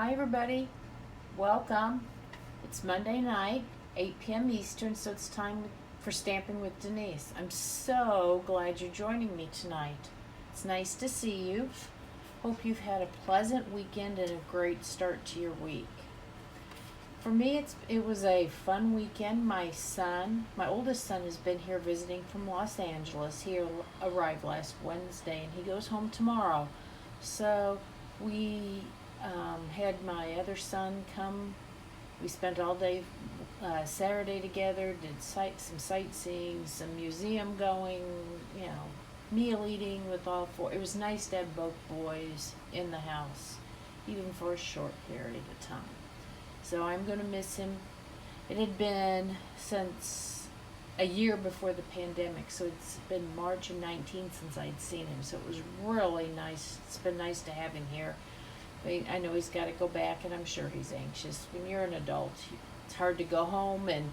Hi everybody, welcome. It's Monday night, 8 p.m. Eastern, so it's time for Stamping with Denise. I'm so glad you're joining me tonight. It's nice to see you. Hope you've had a pleasant weekend and a great start to your week. For me, it was a fun weekend. My oldest son, has been here visiting from Los Angeles. He arrived last Wednesday and he goes home tomorrow. So we had my other son come. We spent all day Saturday together, did some sightseeing, some museum going, meal eating with all four. It was nice to have both boys in the house, even for a short period of time. So I'm going to miss him. It had been since a year before the pandemic, so it's been March of 19 since I'd seen him. So it was really nice. It's been nice to have him here. I know he's got to go back, and I'm sure he's anxious. When you're an adult, it's hard to go home and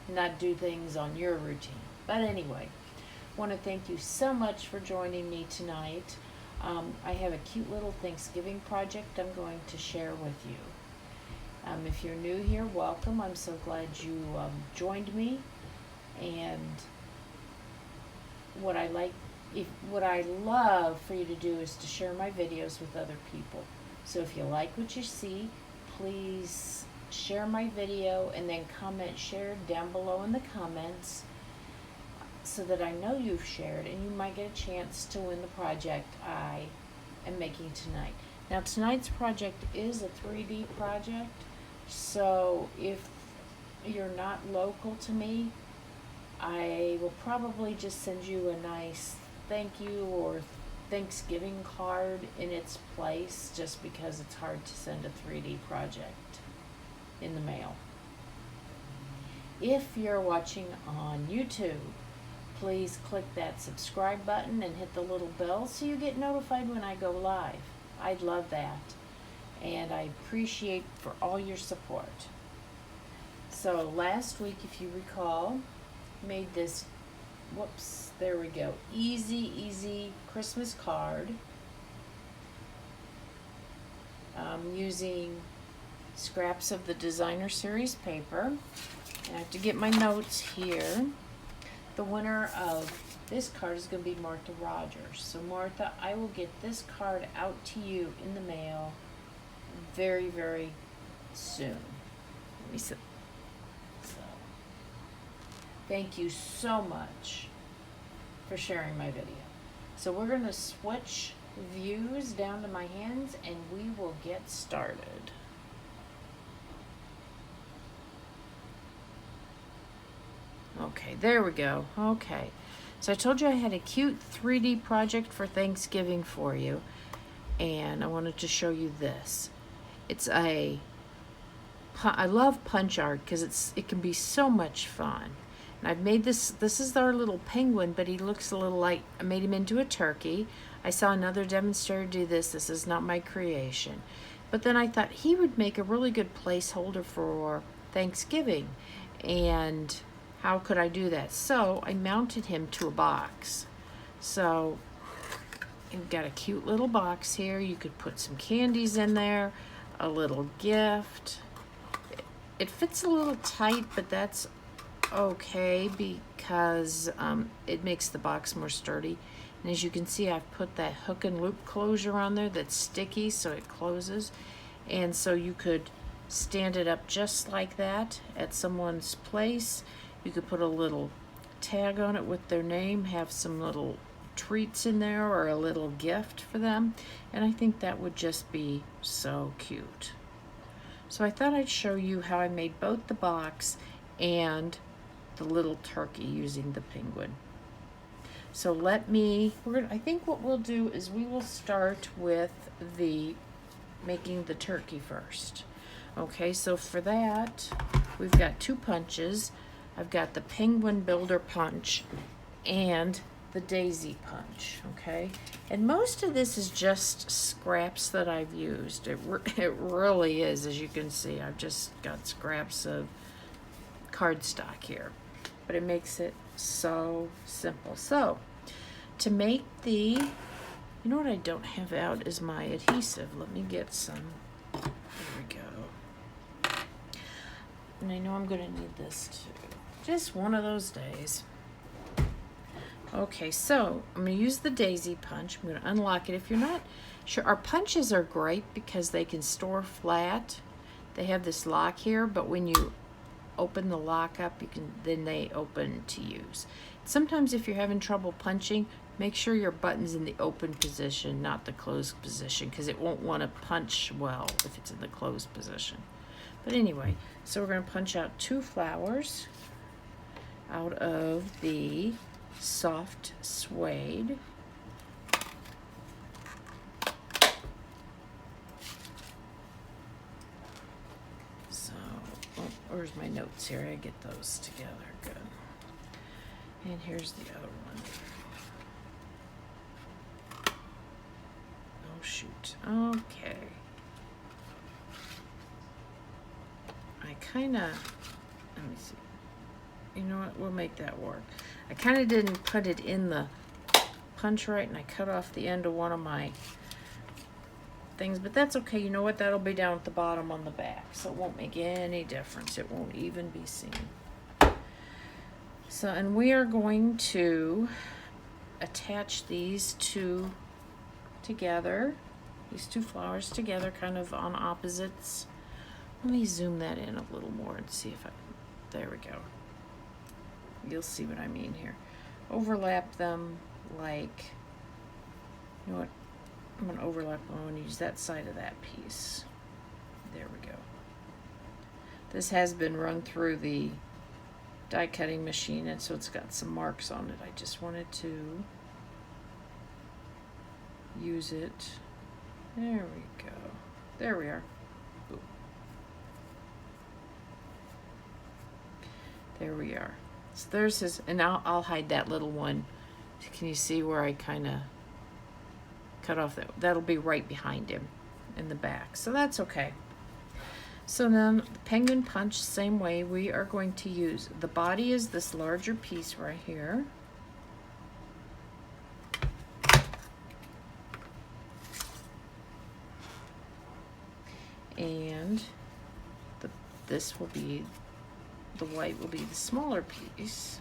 not do things on your routine. But anyway, I want to thank you so much for joining me tonight. I have a cute little Thanksgiving project I'm going to share with you. If you're new here, welcome. I'm so glad you joined me. And what I love for you to do is to share my videos with other people. So if you like what you see, please share my video and then share down below in the comments so that I know you've shared, and you might get a chance to win the project I am making tonight. Now tonight's project is a 3D project, so if you're not local to me, I will probably just send you a nice thank you or Thanksgiving card in its place, just because it's hard to send a 3D project in the mail. If you're watching on YouTube, please click that subscribe button and hit the little bell so you get notified when I go live. I'd love that, and I appreciate for all your support. So last week, if you recall, made this, there we go, easy Christmas card using scraps of the Designer Series paper. And I have to get my notes here. The winner of this card is going to be Martha Rogers. So Martha, I will get this card out to you in the mail very, very soon. Let me see. So, thank you so much for sharing my video. So we're going to switch views down to my hands and we will get started. Okay, there we go. Okay, so I told you I had a cute 3D project for Thanksgiving for you, and I wanted to show you this. I love punch art because it can be so much fun. And I've made this is our little penguin, but he looks a little like, I made him into a turkey. I saw another demonstrator do this. This is not my creation. But then I thought he would make a really good placeholder for Thanksgiving. And how could I do that? So I mounted him to a box. So you've got a cute little box here. You could put some candies in there, a little gift. It fits a little tight, but that's okay because it makes the box more sturdy. And as you can see, I've put that hook and loop closure on there that's sticky so it closes. And so you could stand it up just like that at someone's place. You could put a little tag on it with their name, have some little treats in there or a little gift for them. And I think that would just be so cute. So I thought I'd show you how I made both the box and the little turkey using the penguin. So I think what we'll do is we will start with making the turkey first. Okay, so for that, we've got two punches. I've got the Penguin Builder Punch and the Daisy Punch, okay? And most of this is just scraps that I've used. It really is, as you can see. I've just got scraps of cardstock here. But it makes it so simple. So, to make the You know what I don't have out is my adhesive. Let me get some. There we go. And I know I'm going to need this too. Just one of those days. Okay, so I'm going to use the daisy punch. I'm going to unlock it. If you're not sure, our punches are great because they can store flat. They have this lock here, but when you open the lock up, then they open to use. Sometimes if you're having trouble punching, make sure your button's in the open position, not the closed position, because it won't want to punch well if it's in the closed position. But anyway, so we're going to punch out 2 flowers out of the soft suede. So, where's my notes here? I get those together. Good. And here's the other one. Oh, shoot. Okay. I kind of, let me see. You know what? We'll make that work. I kind of didn't put it in the punch right, and I cut off the end of one of my things, but that's okay. You know what? That'll be down at the bottom on the back, so it won't make any difference. It won't even be seen. So, and we are going to attach these 2 together, these 2 flowers together, kind of on opposites. Let me zoom that in a little more and see if there we go. You'll see what I mean here. Overlap them like, you know what? I'm going to overlap them. I'm going to use that side of that piece. There we go. This has been run through the die cutting machine, and so it's got some marks on it. I just wanted to use it. There we go. There we are. Boom. There we are. So there's his, and I'll hide that little one. Can you see where I kind of cut off that? That'll be right behind him in the back. So that's okay. So then the penguin punch, same way, we are going to use, the body is this larger piece right here. And this will be, the white will be the smaller piece.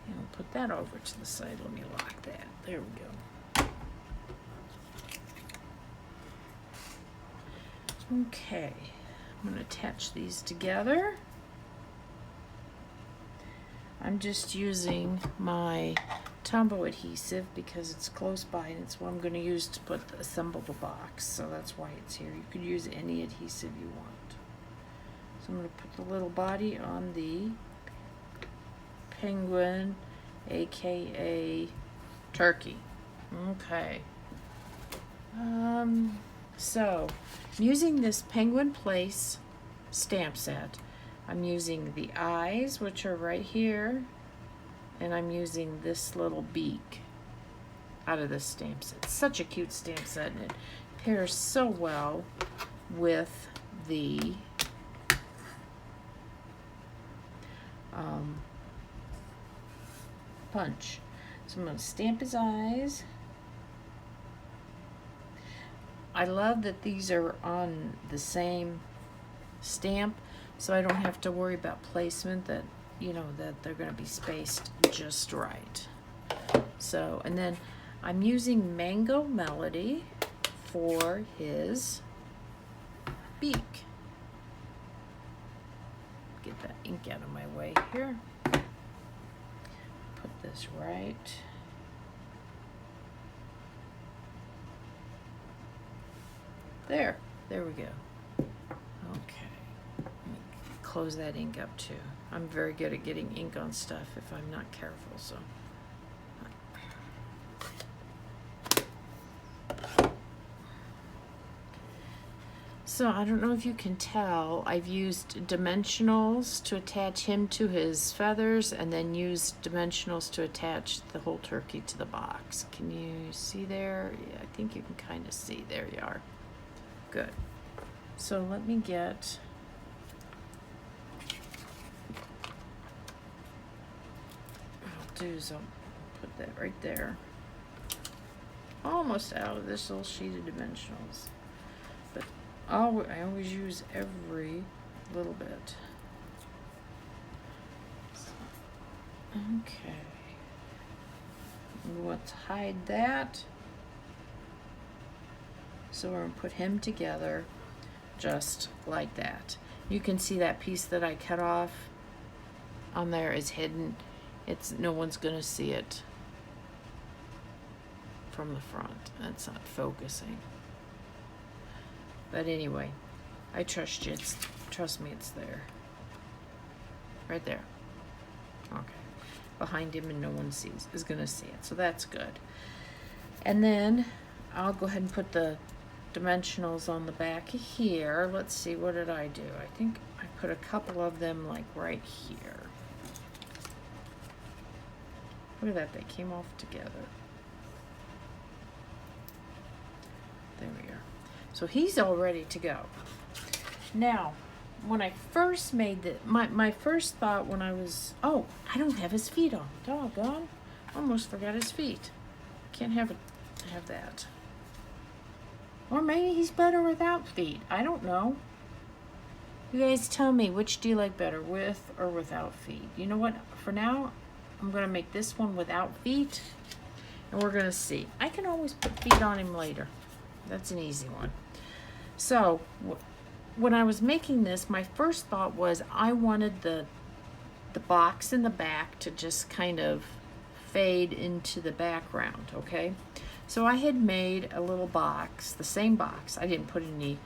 And we'll put that over to the side. Let me lock that. There we go. Okay, I'm going to attach these together. I'm just using my Tombow adhesive because it's close by, and it's what I'm going to use to assemble the box, so that's why it's here. You could use any adhesive you want. So I'm going to put the little body on the penguin, aka turkey. Okay. So I'm using this Penguin Place stamp set. I'm using the eyes, which are right here, and I'm using this little beak out of this stamp set. It's such a cute stamp set, and it pairs so well with the punch. So I'm going to stamp his eyes. I love that these are on the same stamp, so I don't have to worry about placement, that, you know, that they're going to be spaced just right. So, and then I'm using Mango Melody for his beak. Get that ink out of my way here. Put this right. There we go. Okay, let me close that ink up too. I'm very good at getting ink on stuff if I'm not careful, so. So I don't know if you can tell, I've used dimensionals to attach him to his feathers, and then used dimensionals to attach the whole turkey to the box. Can you see there? Yeah, I think you can kind of see. There you are. Good. So let me get do is I'll put that right there. Almost out of this little sheet of dimensionals. But I always use every little bit. So, okay. We want to hide that. So we're going to put him together just like that. You can see that piece that I cut off on there is hidden. No one's going to see it from the front. It's not focusing. But anyway, I trust you. Trust me, it's there. Right there. Okay. Behind him and no one is going to see it. So that's good. And then I'll go ahead and put the dimensionals on the back here. Let's see, what did I do? I think I put a couple of them like right here. Look at that, they came off together. There we are. So he's all ready to go. Now, when I first made my first thought when I was, oh, I don't have his feet on. Doggone. Almost forgot his feet. Can't have that. Or maybe he's better without feet. I don't know. You guys tell me, which do you like better, with or without feet? You know what? For now, I'm going to make this one without feet. And we're going to see. I can always put feet on him later. That's an easy one. So, when I was making this, my first thought was I wanted the box in the back to just kind of fade into the background, okay? So I had made a little box, the same box. I didn't put any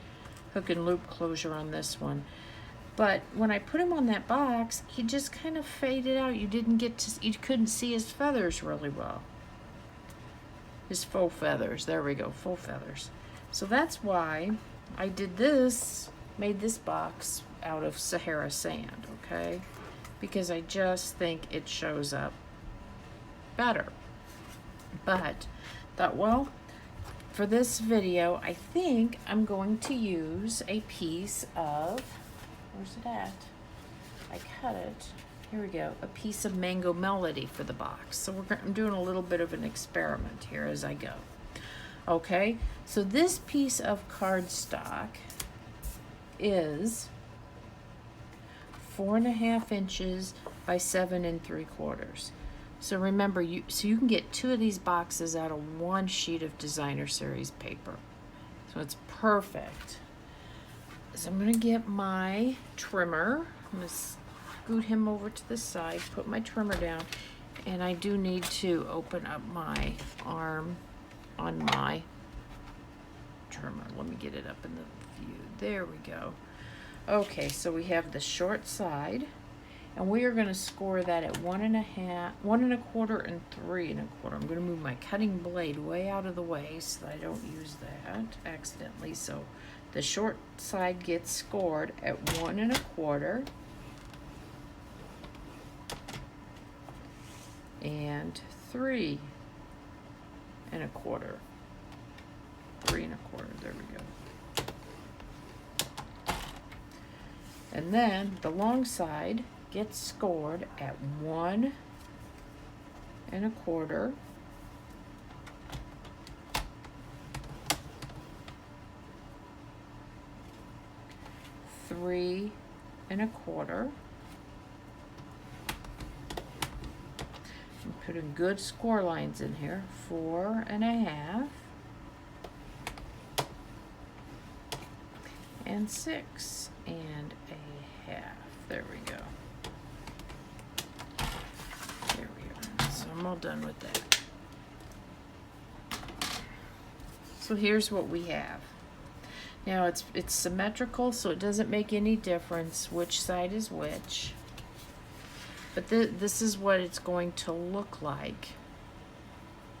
hook and loop closure on this one. But when I put him on that box, he just kind of faded out. You couldn't see his feathers really well. His faux feathers, there we go, faux feathers. So that's why I did this, made this box out of Sahara sand, okay? Because I just think it shows up better. But thought, well, for this video, I think I'm going to use a piece of, where's it at? I cut it. Here we go. A piece of Mango Melody for the box. So I'm doing a little bit of an experiment here as I go. Okay, so this piece of cardstock is 4.5 inches by 7 3/4. So remember, you can get 2 of these boxes out of 1 sheet of designer series paper. So it's perfect. So I'm gonna get my trimmer. I'm gonna scoot him over to the side, put my trimmer down, and I do need to open up my arm on my trimmer. Let me get it up in the view. There we go. Okay, so we have the short side. And we are going to score that at 1.5, 1 1/4, and 3 1/4. I'm going to move my cutting blade way out of the way so that I don't use that accidentally. So the short side gets scored at 1 1/4 and 3 1/4. 3 1/4. There we go. And then the long side gets scored at 1 1/4 3 1/4. I'm putting good score lines in here. 4 1/2 and 6 1/2. There we go. There we are. So I'm all done with that. So here's what we have. Now it's symmetrical, so it doesn't make any difference which side is which. But this is what it's going to look like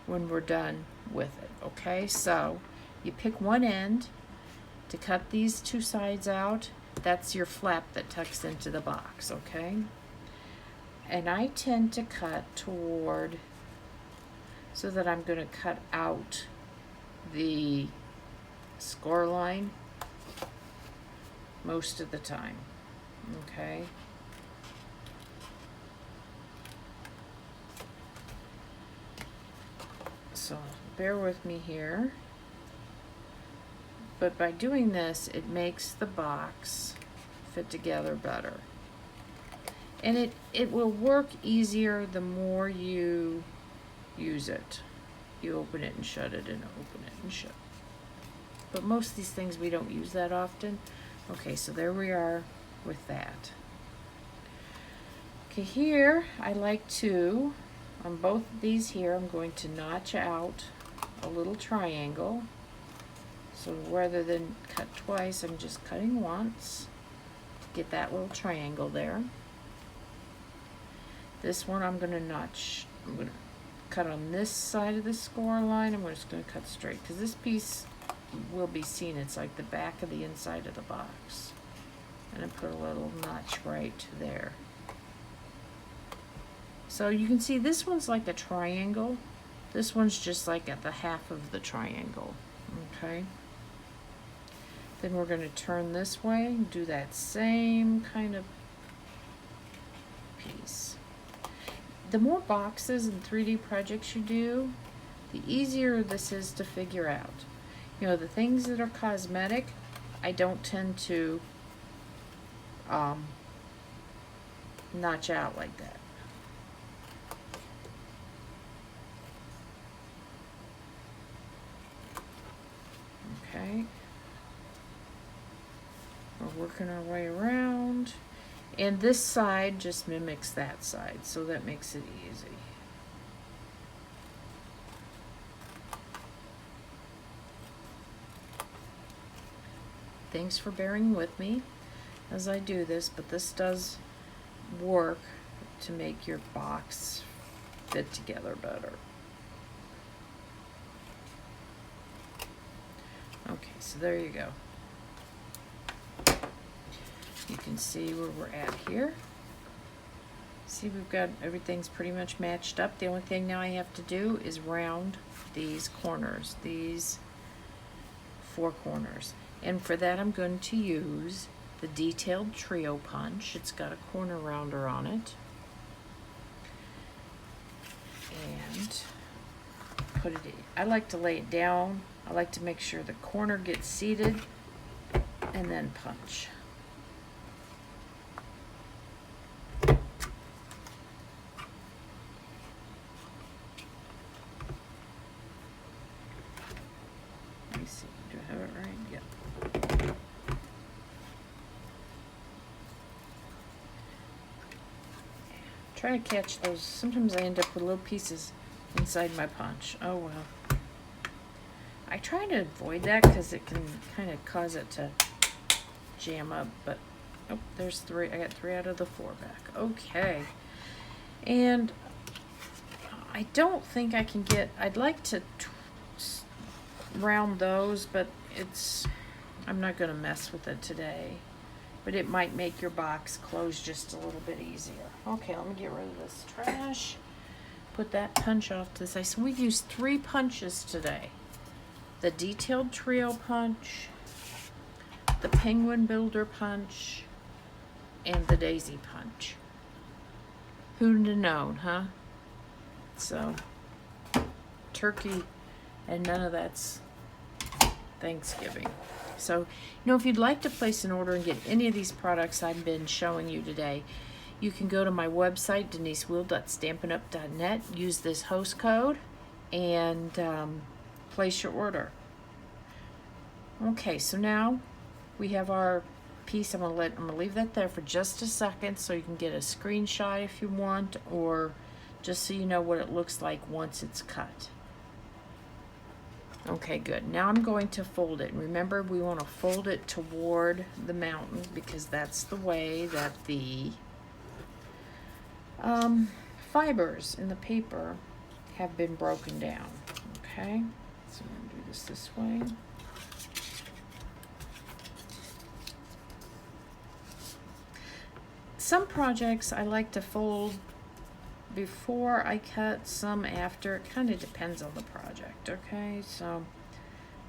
when we're done with it, okay? So you pick one end to cut these 2 sides out. That's your flap that tucks into the box, okay? And I tend to cut toward, so that I'm going to cut out the score line most of the time, okay? So bear with me here. But by doing this, it makes the box fit together better. And it will work easier the more you use it. You open it and shut it and open it and shut. But most of these things we don't use that often. Okay, so there we are with that. Okay, here I like to, on both of these here, I'm going to notch out a little triangle. So rather than cut twice, I'm just cutting once to get that little triangle there. This one I'm going to notch, I'm going to cut on this side of the score line. I'm just going to cut straight because this piece will be seen. It's like the back of the inside of the box. And I put a little notch right there. So you can see this one's like a triangle. This one's just like at the half of the triangle. Okay. Then we're going to turn this way and do that same kind of piece. The more boxes and 3D projects you do, the easier this is to figure out. You know, the things that are cosmetic, I don't tend to notch out like that. Okay. We're working our way around. And this side just mimics that side, so that makes it easy. Thanks for bearing with me as I do this, but this does work to make your box fit together better. Okay, so there you go. You can see where we're at here. See, we've got everything's pretty much matched up. The only thing now I have to do is round these corners, these 4 corners. And for that I'm going to use the Detailed Trio Punch. It's got a corner rounder on it. And put it in. I like to lay it down. I like to make sure the corner gets seated and then punch. Let me see, do I have it right? Yeah. Try to catch those. Sometimes I end up with little pieces inside my punch. Oh well. I try to avoid that because it can kind of cause it to jam up, but oh, there's 3. I got 3 out of the 4 back. Okay. And I don't think I can get, I'd like to round those, but I'm not going to mess with it today. But it might make your box close just a little bit easier. Okay, let me get rid of this trash. Put that punch off to the side. So we've used 3 punches today. The Detailed Trio Punch, the Penguin Builder Punch, and the Daisy Punch. Who'd have known, huh? So, turkey and none of that's Thanksgiving. So, you know, if you'd like to place an order and get any of these products I've been showing you today, you can go to my website, denisewheel.stampinup.net, use this host code, and place your order. Okay, so now we have our piece. I'm gonna leave that there for just a second so you can get a screenshot if you want, or just so you know what it looks like once it's cut. Okay, good. Now I'm going to fold it. And remember, we want to fold it toward the mountain because that's the way that the fibers in the paper have been broken down. Okay, so I'm going to do this way. Some projects I like to fold before I cut, some after. It kind of depends on the project, okay? So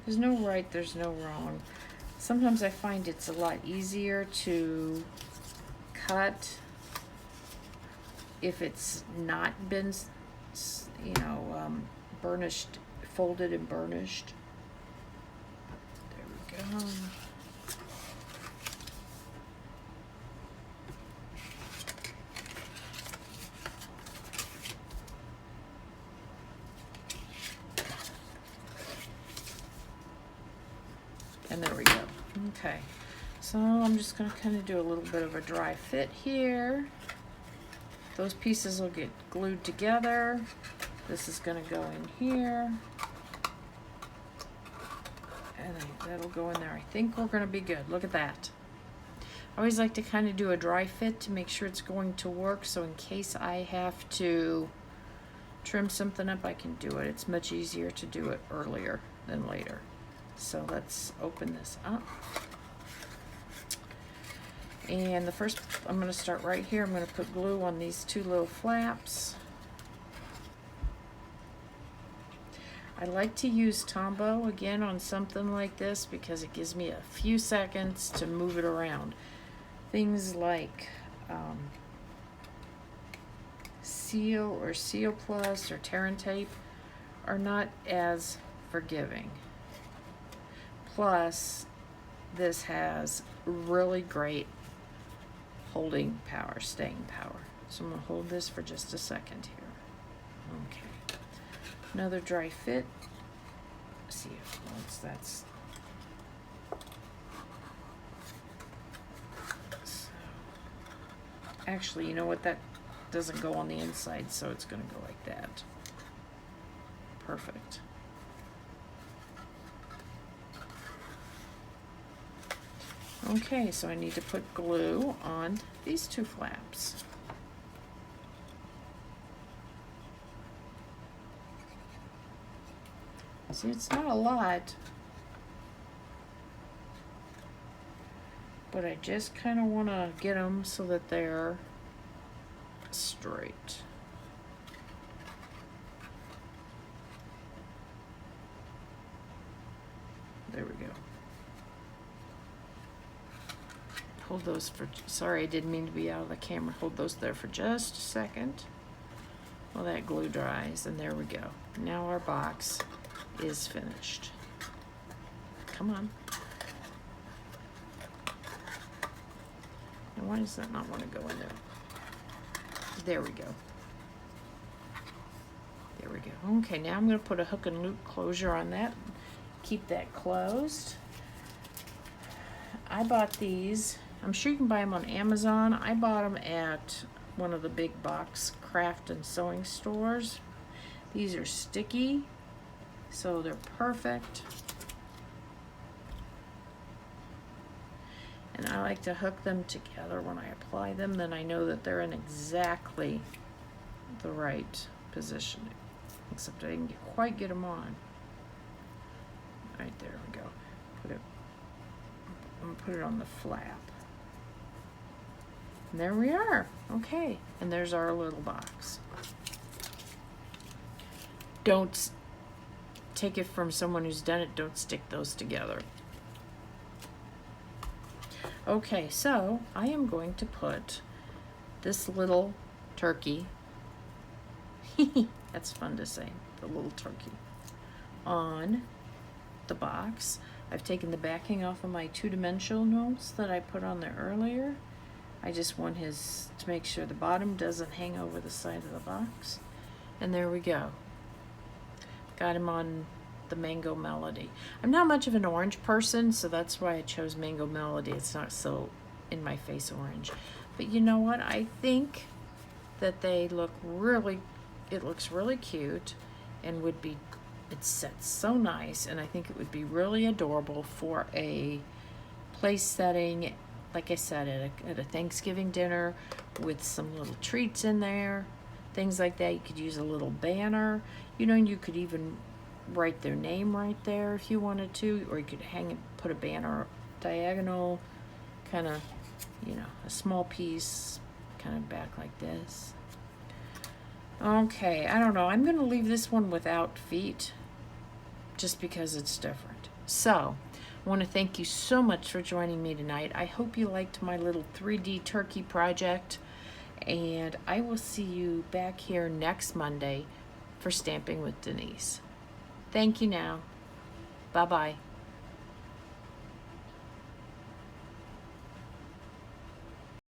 there's no right, there's no wrong. Sometimes I find it's a lot easier to cut if it's not been, you know, burnished folded and burnished. There we go. And there we go. Okay, so I'm just going to kind of do a little bit of a dry fit here. Those pieces will get glued together. This is going to go in here. And that'll go in there. I think we're going to be good. Look at that. I always like to kind of do a dry fit to make sure it's going to work, so in case I have to trim something up, I can do it. It's much easier to do it earlier than later. So let's open this up. And the first, I'm going to start right here. I'm going to put glue on these two little flaps. I like to use Tombow again on something like this because it gives me a few seconds to move it around. Things like Seal or Seal Plus or Tear and Tape are not as forgiving. Plus, this has really great holding power, staying power. So I'm going to hold this for just a second here. Okay. Another dry fit. Let's see if that's. So, actually, you know what? That doesn't go on the inside, so it's going to go like that. Perfect. Okay, so I need to put glue on these two flaps. See, it's not a lot, but I just kind of want to get them so that they're straight. There we go. Hold those for, sorry, I didn't mean to be out of the camera. Hold those there for just a second while that glue dries, and there we go. Now our box is finished. Come on. Now why does that not want to go in there? There we go. There we go. Okay, now I'm going to put a hook and loop closure on that. Keep that closed. I bought these. I'm sure you can buy them on Amazon. I bought them at one of the big box craft and sewing stores. These are sticky, so they're perfect. And I like to hook them together when I apply them, then I know that they're in exactly the right position. Except I didn't quite get them on. Right there we go. I'm gonna put it on the flap. And there we are. Okay, and there's our little box. Don't take it from someone who's done it. Don't stick those together. Okay, so I am going to put this little turkey, that's fun to say, the little turkey, on the box. I've taken the backing off of my two-dimensional notes that I put on there earlier. I just want his, to make sure the bottom doesn't hang over the side of the box. And there we go. Got him on the Mango Melody. I'm not much of an orange person, so that's why I chose Mango Melody. It's not so in my face orange. But you know what? I think that they look really, it looks really cute and would be, it sets so nice, and I think it would be really adorable for a place setting, like I said, at a Thanksgiving dinner with some little treats in there, things like that. You could use a little banner. You know, you could even write their name right there if you wanted to, or you could hang and put a banner diagonal, kind of, you know, a small piece kind of back like this. Okay, I don't know. I'm going to leave this one without feet just because it's different. So, I want to thank you so much for joining me tonight. I hope you liked my little 3D turkey project, and I will see you back here next Monday for Stamping with Denise. Thank you now. Bye-bye.